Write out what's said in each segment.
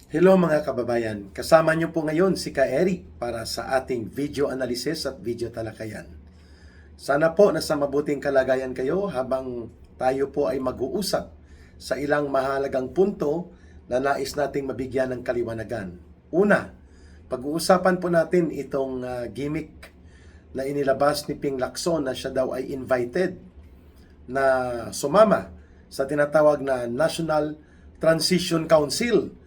Hello mga kababayan, kasama niyo po ngayon si Ka Eric para sa ating video analysis at video talakayan. Sana po nasa mabuting kalagayan kayo habang tayo po ay mag-uusap sa ilang mahalagang punto na nais nating mabigyan ng kaliwanagan. Una, pag-uusapan po natin itong gimmick na inilabas ni Ping Lacson na siya daw ay invited na sumama sa tinatawag na National Transition Council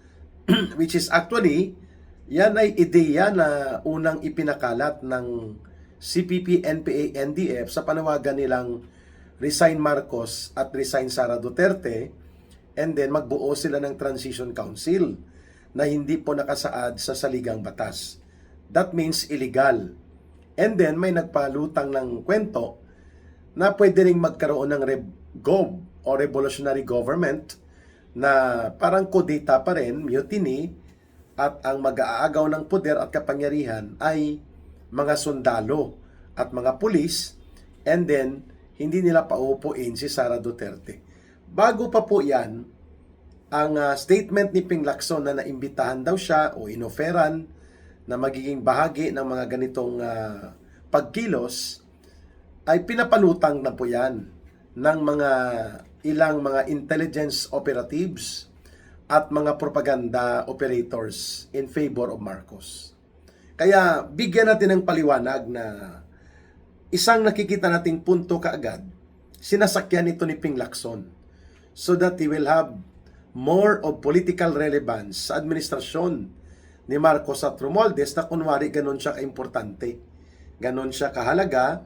which is actually, yan ay ideya na unang ipinakalat ng CPP, NPA, NDF sa panawagan nilang resign Marcos at resign Sara Duterte, and then magbuo sila ng Transition Council na hindi po nakasaad sa saligang batas. That means illegal. And then may nagpalutang ng kwento na pwede ring magkaroon ng RevGov o Revolutionary Government na parang kudeta pa rin, mutiny, at ang mag-aagaw ng poder at kapangyarihan ay mga sundalo at mga pulis, and then hindi nila paupuin si Sara Duterte. Bago pa po yan, ang statement ni Ping Lacson na naimbitahan daw siya o inoferan na magiging bahagi ng mga ganitong pagkilos, ay pinapalutang na po yan ng mga ilang mga intelligence operatives at mga propaganda operators in favor of Marcos. Kaya bigyan natin ng paliwanag na isang nakikita nating punto kaagad, sinasakyan ito ni Ping Lacson so that he will have more of political relevance sa administrasyon ni Marcos at Romualdez na kunwari ganon siya kaimportante, ganon siya kahalaga,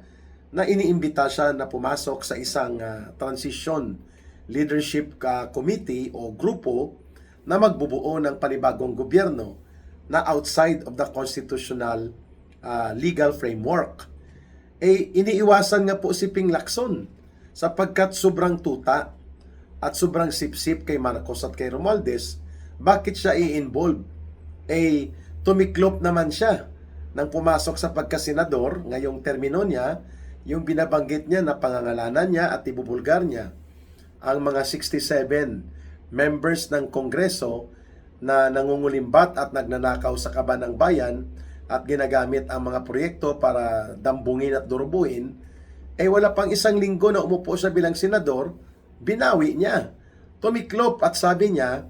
na iniimbita siya na pumasok sa isang transition leadership committee o grupo na magbubuo ng panibagong gobyerno na outside of the constitutional legal framework. Iniiwasan nga po si Ping Lacson sapagkat sobrang tuta at sobrang sipsip kay Marcos at kay Romualdez. Bakit siya i-involve? Tumiklop naman siya nang pumasok sa pagkasenador ngayong termino niya, yung binabanggit niya na pangangalanan niya at ibubulgar niya ang mga 67 members ng Kongreso na nangungulimbat at nagnanakaw sa kaban ng bayan at ginagamit ang mga proyekto para dambungin at durubuin, wala pang isang linggo na umupo siya bilang senador, binawi niya. Tumiklop at sabi niya,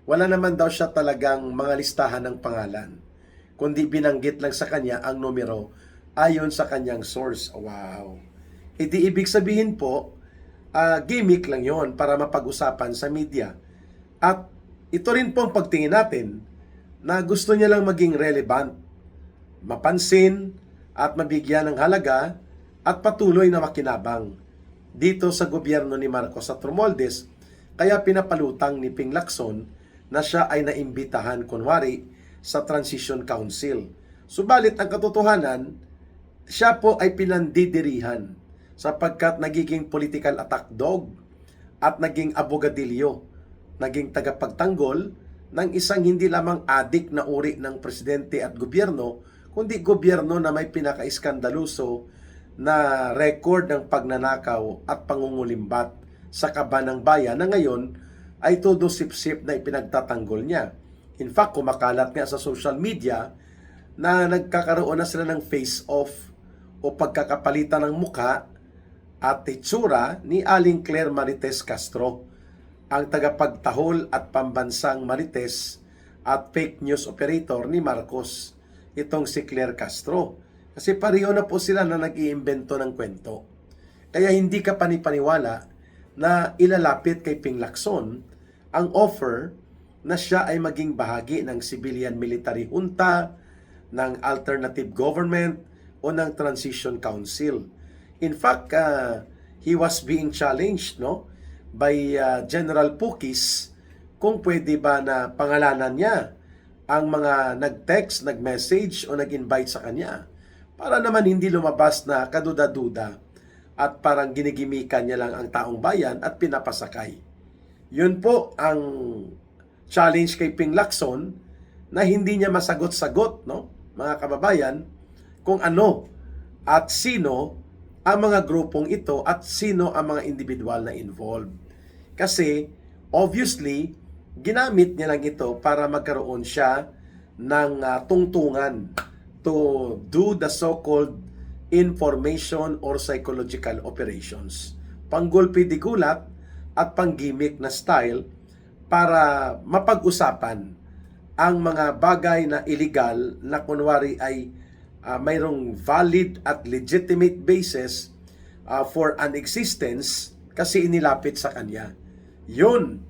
wala naman daw siya talagang mga listahan ng pangalan, kundi binanggit lang sa kanya ang numero ayon sa kanyang source. Wow. Di ibig sabihin po, gimmick lang yon para mapag-usapan sa media. At ito rin po ang pagtingin natin na gusto niya lang maging relevant, mapansin at mabigyan ng halaga at patuloy na makinabang dito sa gobyerno ni Marcos at Romualdez. Kaya pinapalutang ni Ping Lacson na siya ay naimbitahan kunwari sa Transition Council. Subalit ang katotohanan, siya po ay pinandidirihan sapagkat nagiging political attack dog at naging abogadilyo, naging tagapagtanggol ng isang hindi lamang adik na uri ng presidente at gobyerno, kundi gobyerno na may pinaka-iskandaluso na record ng pagnanakaw at pangungulimbat sa kaban ng bayan na ngayon ay todo sip-sip na ipinagtatanggol niya. In fact, kumakalat nga sa social media na nagkakaroon na sila ng face-off o pagkakapalitan ng muka at itsura ni Aling Claire Marites Castro, ang tagapagtahol at pambansang Marites at fake news operator ni Marcos, itong si Claire Castro. Kasi pareho na po sila na nag-iimbento ng kwento. Kaya hindi ka panipaniwala na ilalapit kay Ping Lacson ang offer na siya ay maging bahagi ng civilian military junta, ng alternative government, o ng Transition Council. In fact, he was being challenged by General Pukis kung pwede ba na pangalanan niya ang mga nag-text, nag-message o nag-invite sa kanya para naman hindi lumabas na kaduda-duda at parang ginigimikan niya lang ang taong bayan at pinapasakay. Yun po ang challenge kay Ping Lacson na hindi niya masagot-sagot, mga kababayan, kung ano at sino ang mga grupong ito at sino ang mga individual na involved. Kasi, obviously, ginamit niya lang ito para magkaroon siya ng tungtungan to do the so-called information or psychological operations. Panggulpi di gulat at panggimik na style para mapag-usapan ang mga bagay na illegal na kunwari ay mayroong valid at legitimate basis for an existence kasi inilapit sa kanya. Yun.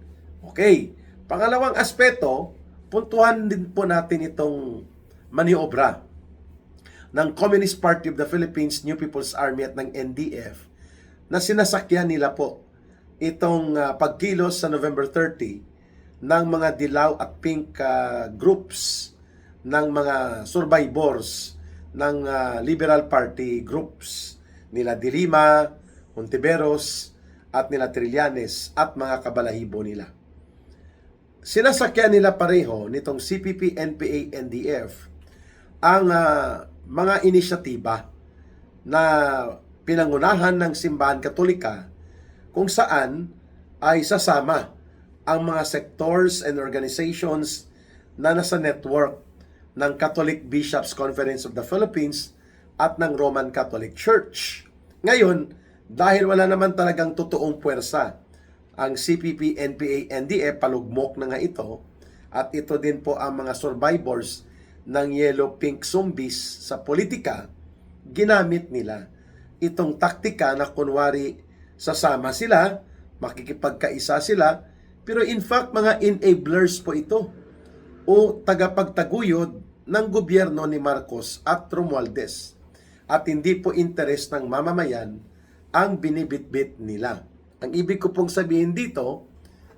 Okay. Pangalawang aspeto, puntuhan din po natin itong maniobra ng Communist Party of the Philippines, New People's Army at ng NDF na sinasakyan nila po itong pagkilos sa November 30 ng mga dilaw at pink groups ng mga survivors ng Liberal Party groups nila Dilima, Hontiveros at nila Trillanes at mga kabalahibo nila. Sinasakyan nila pareho nitong CPP, NPA, NDF ang mga inisyatiba na pinangunahan ng Simbahan Katolika kung saan ay sasama ang mga sectors and organizations na nasa network ng Catholic Bishops Conference of the Philippines at ng Roman Catholic Church. Ngayon, dahil wala naman talagang totoong puwersa ang CPP, NPA, NDF, palugmok na nga ito, at ito din po ang mga survivors ng yellow pink zombies sa politika, ginamit nila itong taktika na kunwari sasama sila, makikipagkaisa sila, pero in fact mga enablers po ito o tagapagtaguyod ng gobyerno ni Marcos at Romualdez, at hindi po interes ng mamamayan ang binibitbit nila. Ang ibig ko pong sabihin dito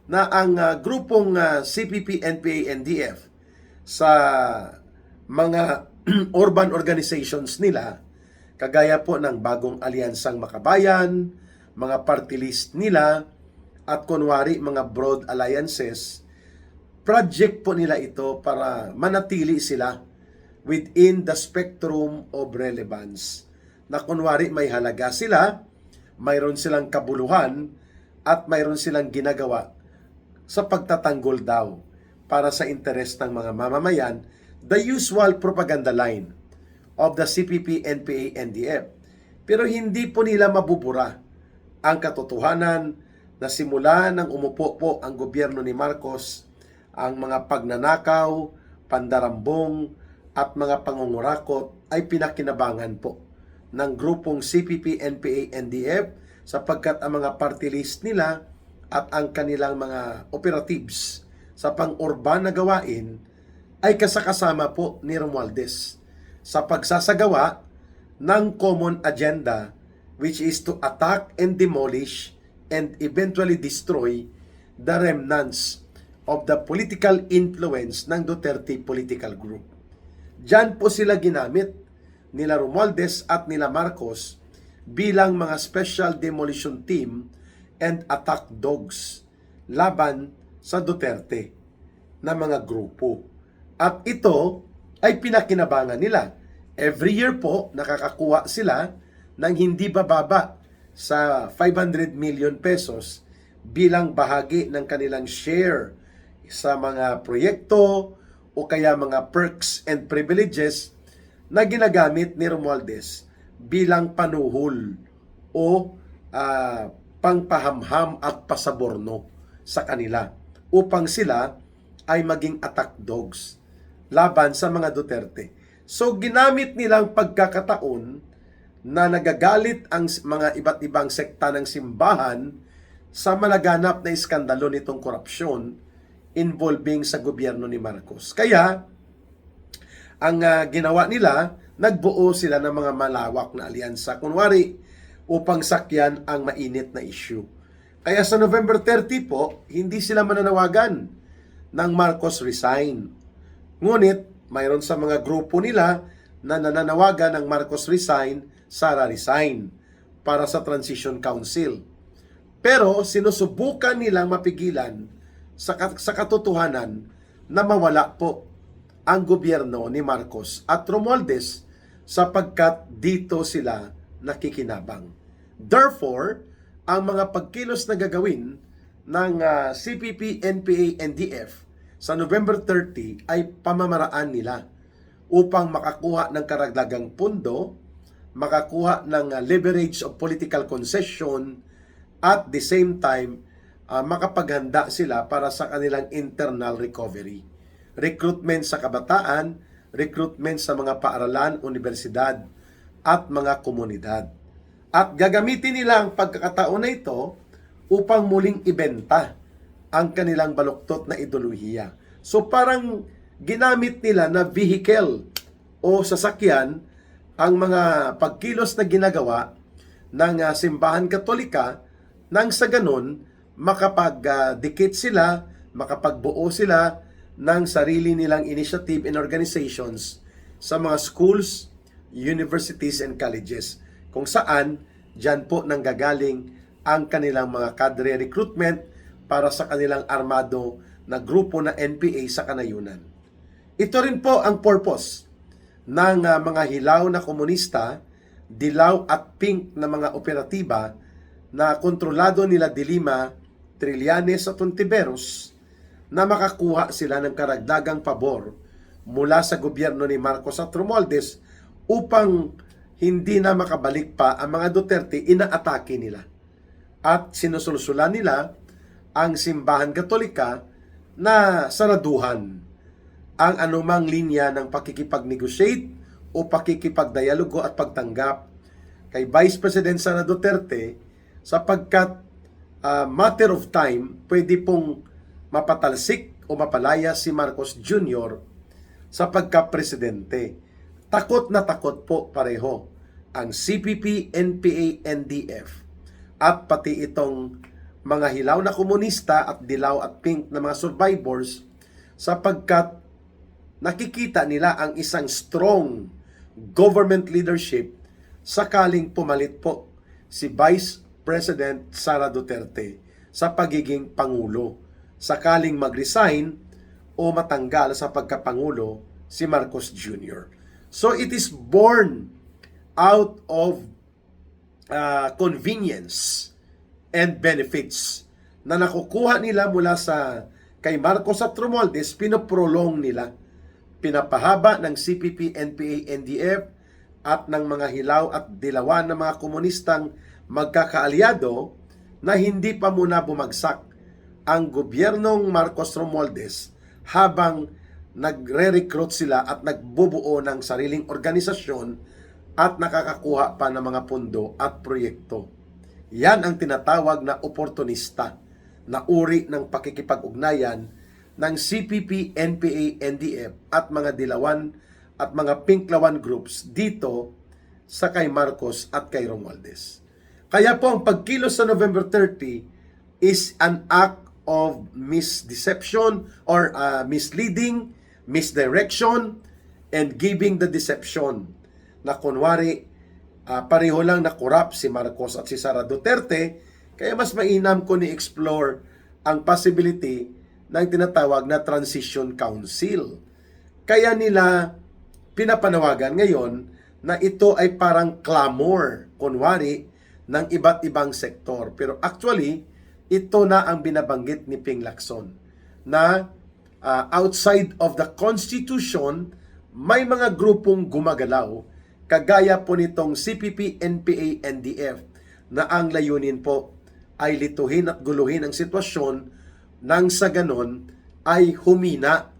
na ang grupong CPP, NPA, NDF sa mga urban organizations nila, kagaya po ng Bagong Alyansang Makabayan, mga party list nila, at kunwari mga broad alliances, project po nila ito para manatili sila within the spectrum of relevance. Na kunwari may halaga sila, mayroon silang kabuluhan, at mayroon silang ginagawa sa pagtatanggol daw para sa interes ng mga mamamayan, the usual propaganda line of the CPP, NPA, NDF. Pero hindi po nila mabubura ang katotohanan na simula nang umupo po ang gobyerno ni Marcos, ang mga pagnanakaw, pandarambong, at mga pangungurakot ay pinakinabangan po ng grupong CPP, NPA, NDF sapagkat ang mga party list nila at ang kanilang mga operatives sa pang-urban na gawain ay kasakasama po ni Romualdez sa pagsasagawa ng common agenda, which is to attack and demolish and eventually destroy the remnants of the political influence ng Duterte political group. Diyan po sila ginamit nila Romualdez at nila Marcos bilang mga special demolition team and attack dogs laban sa Duterte na mga grupo. At ito ay pinakinabangan nila. Every year po, nakakakuha sila ng hindi bababa sa 500 million pesos bilang bahagi ng kanilang share sa mga proyekto o kaya mga perks and privileges na ginagamit ni Romualdez bilang panuhol o pangpahamham at pasaborno sa kanila upang sila ay maging attack dogs laban sa mga Duterte. So ginamit nilang pagkakataon na nagagalit ang mga iba't ibang sekta ng simbahan sa malaganap na iskandalo nitong korupsyon involving sa gobyerno ni Marcos. Kaya ang ginawa nila, nagbuo sila ng mga malawak na alyansa, kunwari upang sakyan ang mainit na issue. Kaya sa November 30 po, hindi sila mananawagan ng Marcos resign. Ngunit, mayroon sa mga grupo nila na nananawagan ng Marcos resign, Sara resign para sa Transition Council. Pero sinusubukan nilang mapigilan sa katotohanan na mawala po ang gobyerno ni Marcos at Romualdez sapagkat dito sila nakikinabang. Therefore, ang mga pagkilos na gagawin ng CPP, NPA, NDF sa November 30 ay pamamaraan nila upang makakuha ng karagdagang pundo, makakuha ng leverage of political concession, at the same time, makapaghanda sila para sa kanilang internal recovery. Recruitment sa kabataan, recruitment sa mga paaralan, universidad, at mga komunidad. At gagamitin nila ang pagkakataon na ito upang muling ibenta ang kanilang baluktot na ideolohiya. So parang ginamit nila na vehicle o sasakyan ang mga pagkilos na ginagawa ng simbahan katolika nang sa ganun makapagdikit sila, makapagbuo sila ng sarili nilang initiative and organizations sa mga schools, universities, and colleges, kung saan dyan po nanggagaling ang kanilang mga cadre recruitment para sa kanilang armado na grupo na NPA sa kanayunan. Ito rin po ang purpose ng mga hilaw na komunista, dilaw at pink na mga operatiba na kontrolado nila Dilima, Trillanes at Ontiveros, na makakuha sila ng karagdagang pabor mula sa gobyerno ni Marcos at Romualdez upang hindi na makabalik pa ang mga Duterte. Inaatake nila at sinusulsulan nila ang simbahan katolika na saraduhan ang anumang linya ng pakikipag-negotiate o pakikipagdialogo at pagtanggap kay Vice President Sara Duterte, sapagkat matter of time, pwede pong mapatalsik o mapalaya si Marcos Jr. sa pagka-presidente. Takot na takot po pareho ang CPP, NPA, NDF at pati itong mga hilaw na komunista at dilaw at pink na mga survivors, sapagkat nakikita nila ang isang strong government leadership sakaling pumalit po si Vice President Sara Duterte sa pagiging Pangulo, sakaling mag-resign o matanggal sa pagkapangulo si Marcos Jr. So it is born out of convenience and benefits na nakukuha nila mula sa kay Marcos at Romualdez. Pinoprolong nila, pinapahaba ng CPP, NPA, NDF at ng mga hilaw at dilawan ng mga komunistang magkakaalyado na hindi pa muna bumagsak ang gobyernong Marcos Romualdez habang nagre-recruit sila at nagbubuo ng sariling organisasyon at nakakakuha pa ng mga pundo at proyekto. Yan ang tinatawag na oportunista na uri ng pakikipag-ugnayan ng CPP, NPA, NDF at mga dilawan at mga pinklawan groups dito sa kay Marcos at kay Romualdez. Kaya po ang pagkilos sa November 30 is an act of misdeception or misleading, misdirection, and giving the deception na kunwari pareho lang na corrupt si Marcos at si Sara Duterte, kaya mas mainam ko ni-explore ang possibility ng tinatawag na Transition Council. Kaya nila pinapanawagan ngayon na ito ay parang clamor, kunwari, ng iba't ibang sektor. Pero actually, ito na ang binabanggit ni Ping Lacson, na outside of the Constitution, may mga grupong gumagalaw, kagaya po nitong CPP, NPA, NDF, na ang layunin po ay lituhin at guluhin ang sitwasyon nang sa ganon ay humina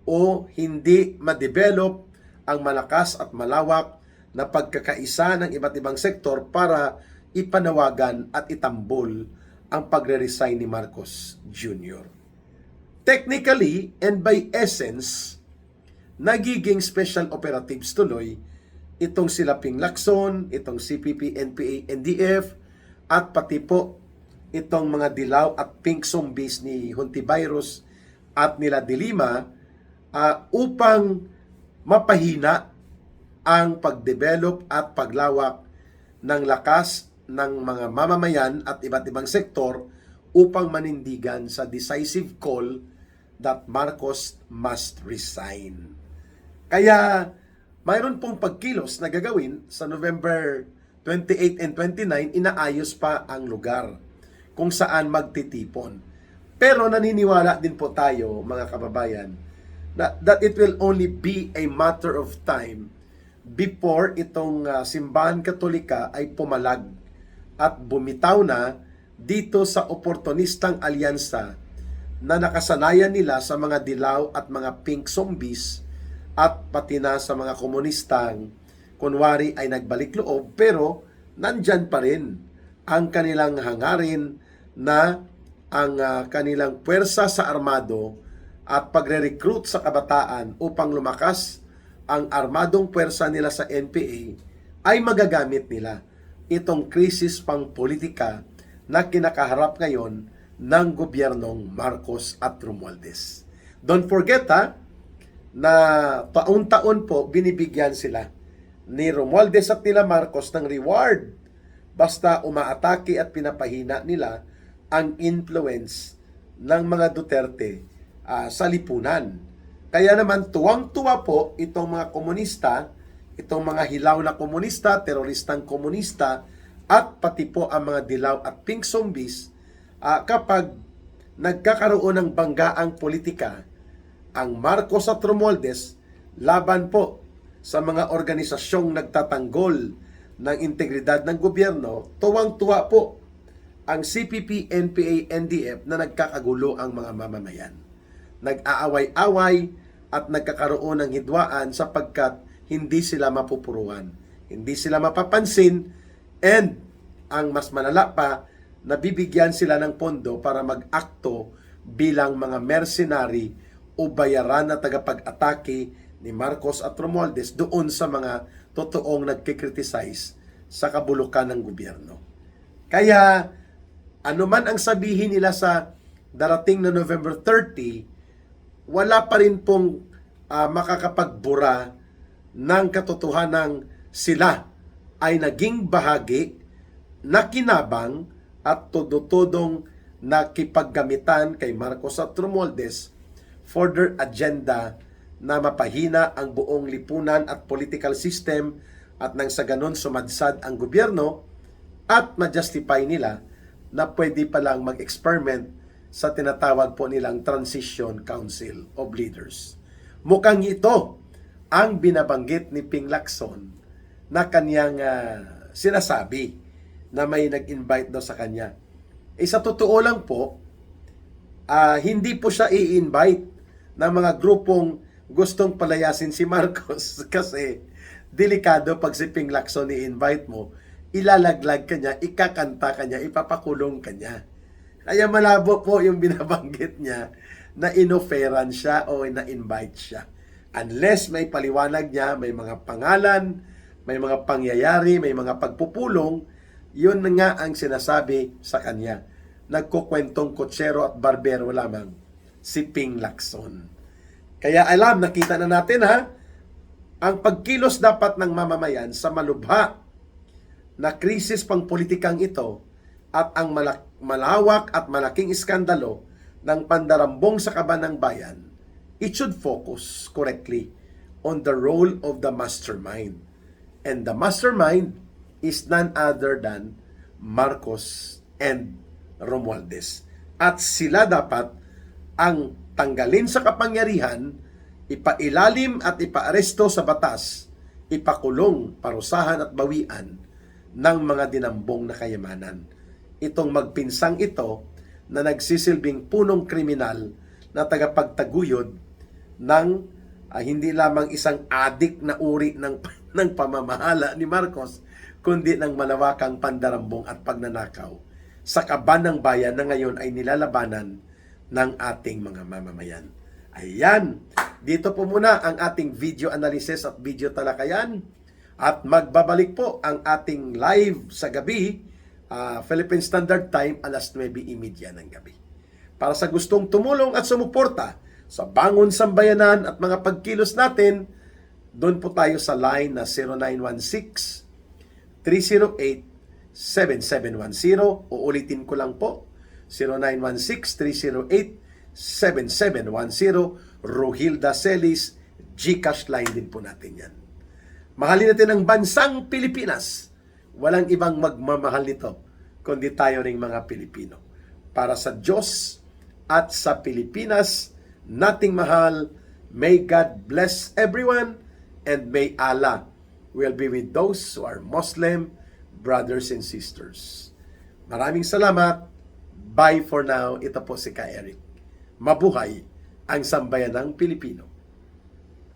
o hindi ma-develop ang malakas at malawak na pagkakaisa ng iba't ibang sektor para ipanawagan at itambol ang pagre-resign ni Marcos Jr. Technically and by essence, nagiging special operatives tuloy itong sila Ping Lacson, itong CPP, NPA, NDF, at pati po itong mga dilaw at pink zombies ni Hontiveros at nila Dilima upang mapahina ang pagdevelop at paglawak ng lakas ng mga mamamayan at iba't ibang sektor upang manindigan sa decisive call that Marcos must resign. Kaya mayroon pong pagkilos na gagawin sa November 28 and 29, inaayos pa ang lugar kung saan magtitipon. Pero naniniwala din po tayo, mga kababayan, that it will only be a matter of time before itong simbahan katolika ay pumalag at bumitaw na dito sa oportunistang alyansa na nakasanayan nila sa mga dilaw at mga pink zombies at pati na sa mga komunistang kunwari ay nagbalik loob, pero nandyan pa rin ang kanilang hangarin na ang kanilang puwersa sa armado at pagre-recruit sa kabataan upang lumakas ang armadong puwersa nila sa NPA ay magagamit nila itong krisis pang politika na kinakaharap ngayon ng gobyernong Marcos at Romualdez. Don't forget na taon-taon po binibigyan sila ni Romualdez at nila Marcos ng reward basta umaatake at pinapahina nila ang influence ng mga Duterte sa lipunan. Kaya naman tuwang-tuwa po itong mga komunista, itong mga hilaw na komunista, teroristang komunista, at pati po ang mga dilaw at pink zombies kapag nagkakaroon ng banggaang politika ang Marcos at Romualdez laban po sa mga organisasyong nagtatanggol ng integridad ng gobyerno, tuwang-tuwa po ang CPP, NPA, NDF na nagkakagulo ang mga mamamayan. Nag-aaway-away at nagkakaroon ng hidwaan sapagkat hindi sila mapupuruan, hindi sila mapapansin, and ang mas malala pa, nabibigyan sila ng pondo para mag-akto bilang mga mercenary o bayaran na tagapag-atake ni Marcos at Romualdez doon sa mga totoong nagkikriticize sa kabulukan ng gobyerno. Kaya, anuman ang sabihin nila sa darating na November 30, wala pa rin pong makakapagbura ng katotohanang sila ay naging bahagi, nakinabang at todo-todong nakipaggamitan kay Marcos at Romualdez for their agenda na mapahina ang buong lipunan at political system at nang sa ganon sumadsad ang gobyerno at ma-justify nila na pwede palang mag-experiment sa tinatawag po nilang Transition Council of Leaders. Mukhang ito ang binabanggit ni Ping Lacson na kanyang sinasabi na may nag-invite daw sa kanya. Sa totoo lang po, hindi po siya i-invite ng mga grupong gustong palayasin si Marcos kasi delikado pag si Ping Lacson i-invite mo, ilalaglag ka niya, ikakanta ka niya, ipapakulong ka niya. Kaya malabo po yung binabanggit niya na inoferan siya o na-invite siya. Unless may paliwanag niya, may mga pangalan, may mga pangyayari, may mga pagpupulong, yun nga ang sinasabi sa kanya. Nagkukwentong kotsero at barbero lamang si Ping Lacson. Kaya nakita na natin ang pagkilos dapat ng mamamayan sa malubha na krisis pang politikang ito at ang malawak at malaking iskandalo ng pandarambong sa kaban ng bayan, it should focus correctly on the role of the mastermind. And the mastermind is none other than Marcos and Romualdez. At sila dapat ang tanggalin sa kapangyarihan, ipailalim at ipaaresto sa batas, ipakulong, parusahan at bawian ng mga dinambong na kayamanan. Itong magpinsang ito na nagsisilbing punong kriminal na tagapagtaguyod ng hindi lamang isang adik na uri ng pamamahala ni Marcos, kundi ng malawakang pandarambong at pagnanakaw sa kaban ng bayan na ngayon ay nilalabanan ng ating mga mamamayan. Ayan, dito po muna ang ating video analysis at video talakayan at magbabalik po ang ating live sa gabi, Philippine Standard Time, alas 9:30 ng gabi. Para sa gustong tumulong at sumuporta sa bangon sambayanan at mga pagkilos natin, doon po tayo sa line na 0916-308-7710. Uulitin ko lang po, 0916-308-7710. Rohilda Celis, GCash line din po natin yan. Mahalin natin ang bansang Pilipinas. Walang ibang magmamahal nito, kundi tayo ring mga Pilipino. Para sa Diyos at sa Pilipinas nating mahal. May God bless everyone and may Allah will be with those who are Muslim brothers and sisters. Maraming salamat. Bye for now. Ito po si Ka Eric. Mabuhay ang sambayanang Pilipino.